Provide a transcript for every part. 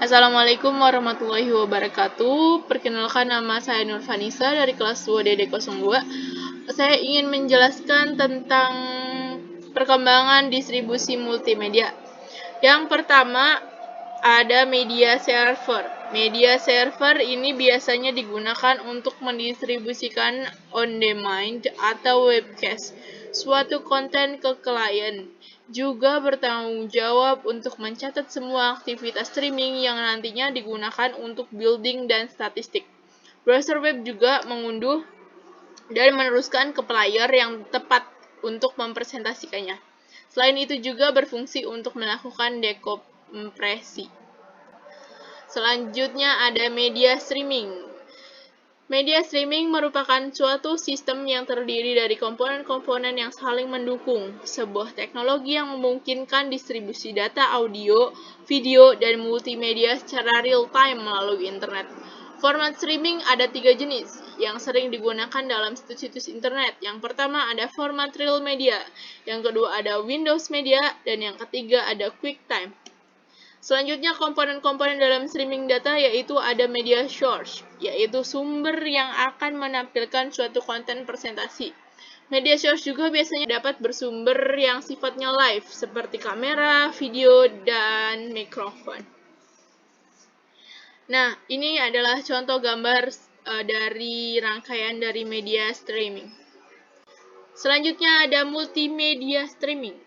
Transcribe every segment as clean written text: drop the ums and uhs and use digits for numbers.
Assalamualaikum warahmatullahi wabarakatuh. Perkenalkan, nama saya Nur Vanisa dari kelas 2 DD02. Saya ingin menjelaskan tentang perkembangan distribusi multimedia. Yang pertama ada media server. Media server ini biasanya digunakan untuk mendistribusikan on-demand atau webcast suatu konten ke klien. Juga bertanggung jawab untuk mencatat semua aktivitas streaming yang nantinya digunakan untuk building dan statistik. Browser web juga mengunduh dan meneruskan ke player yang tepat untuk mempresentasikannya. Selain itu juga berfungsi untuk melakukan dekompresi. Selanjutnya ada media streaming. Media streaming merupakan suatu sistem yang terdiri dari komponen-komponen yang saling mendukung, sebuah teknologi yang memungkinkan distribusi data audio, video, dan multimedia secara real-time melalui internet. Format streaming ada 3 jenis yang sering digunakan dalam situs-situs internet. Yang pertama ada format real media, yang kedua ada Windows Media, dan yang ketiga ada QuickTime. Selanjutnya komponen-komponen dalam streaming data yaitu ada media source, yaitu sumber yang akan menampilkan suatu konten presentasi. Media source juga biasanya dapat bersumber yang sifatnya live, seperti kamera, video, dan mikrofon. Nah, ini adalah contoh gambar dari rangkaian dari media streaming. Selanjutnya ada multimedia streaming.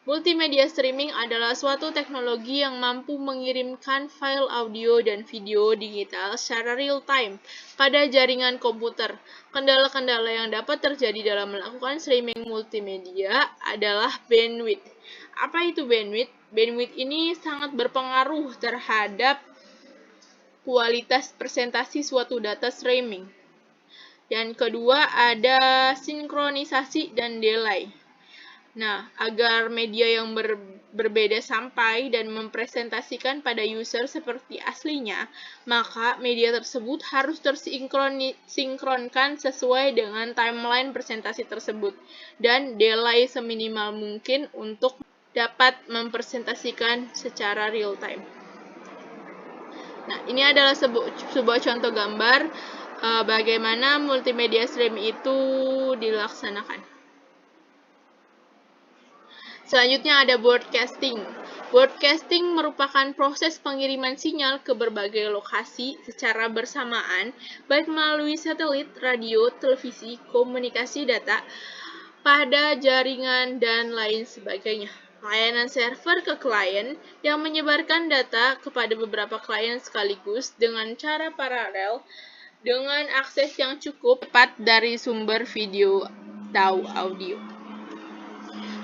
Multimedia streaming adalah suatu teknologi yang mampu mengirimkan file audio dan video digital secara real-time pada jaringan komputer. Kendala-kendala yang dapat terjadi dalam melakukan streaming multimedia adalah bandwidth. Apa itu bandwidth? Bandwidth ini sangat berpengaruh terhadap kualitas presentasi suatu data streaming. Yang kedua ada sinkronisasi dan delay. Nah, agar media yang berbeda sampai dan mempresentasikan pada user seperti aslinya, maka media tersebut harus tersinkronkan sesuai dengan timeline presentasi tersebut dan delay seminimal mungkin untuk dapat mempresentasikan secara real time. Nah, ini adalah sebuah contoh gambar bagaimana multimedia stream itu dilaksanakan. Selanjutnya ada broadcasting. Broadcasting merupakan proses pengiriman sinyal ke berbagai lokasi secara bersamaan, baik melalui satelit, radio, televisi, komunikasi data, pada jaringan, dan lain sebagainya. Layanan server ke klien yang menyebarkan data kepada beberapa klien sekaligus dengan cara paralel dengan akses yang cukup cepat dari sumber video atau audio.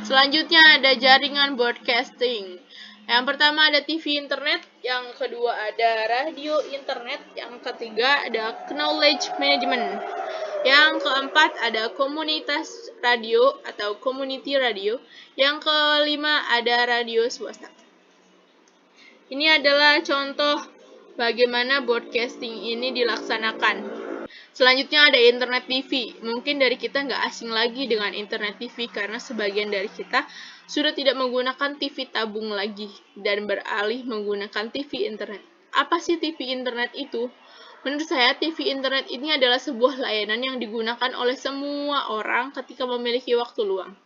Selanjutnya ada jaringan broadcasting. Yang pertama ada TV internet, yang kedua ada radio internet, yang ketiga ada knowledge management. Yang keempat ada komunitas radio atau community radio. Yang kelima ada radio swasta. Ini adalah contoh bagaimana broadcasting ini dilaksanakan. Selanjutnya ada internet TV. Mungkin dari kita nggak asing lagi dengan internet TV karena sebagian dari kita sudah tidak menggunakan TV tabung lagi dan beralih menggunakan TV internet. Apa sih TV internet itu? Menurut saya, TV internet ini adalah sebuah layanan yang digunakan oleh semua orang ketika memiliki waktu luang.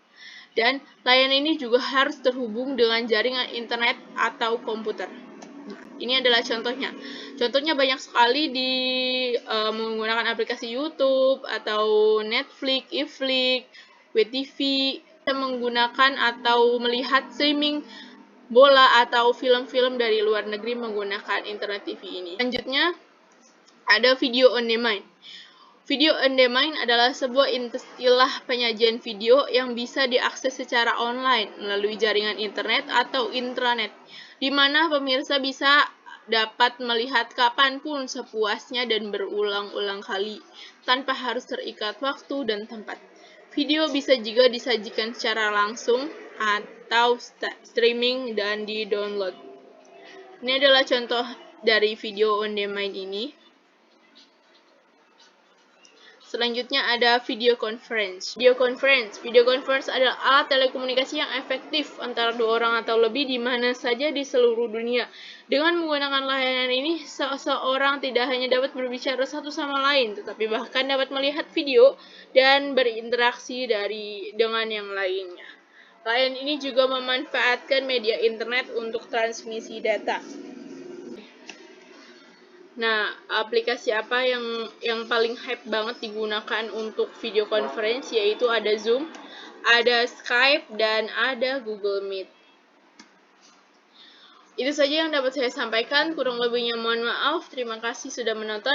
Dan layanan ini juga harus terhubung dengan jaringan internet atau komputer. Ini adalah contohnya. Contohnya banyak sekali menggunakan aplikasi YouTube atau Netflix, iFlix, WeTV, kita menggunakan atau melihat streaming bola atau film-film dari luar negeri menggunakan internet TV ini. Selanjutnya ada video on demand. Video on demand adalah sebuah istilah penyajian video yang bisa diakses secara online melalui jaringan internet atau intranet, di mana pemirsa bisa dapat melihat kapanpun sepuasnya dan berulang-ulang kali, tanpa harus terikat waktu dan tempat. Video bisa juga disajikan secara langsung atau streaming dan di-download. Ini adalah contoh dari video on demand ini. Selanjutnya ada video conference. Video conference adalah alat telekomunikasi yang efektif antara dua orang atau lebih di mana saja di seluruh dunia. Dengan menggunakan layanan ini, seseorang tidak hanya dapat berbicara satu sama lain, tetapi bahkan dapat melihat video dan berinteraksi dengan yang lainnya. Layanan ini juga memanfaatkan media internet untuk transmisi data. Nah, aplikasi apa yang paling hype banget digunakan untuk video conference, yaitu ada Zoom, ada Skype, dan ada Google Meet. Itu saja yang dapat saya sampaikan, kurang lebihnya mohon maaf. Terima kasih sudah menonton.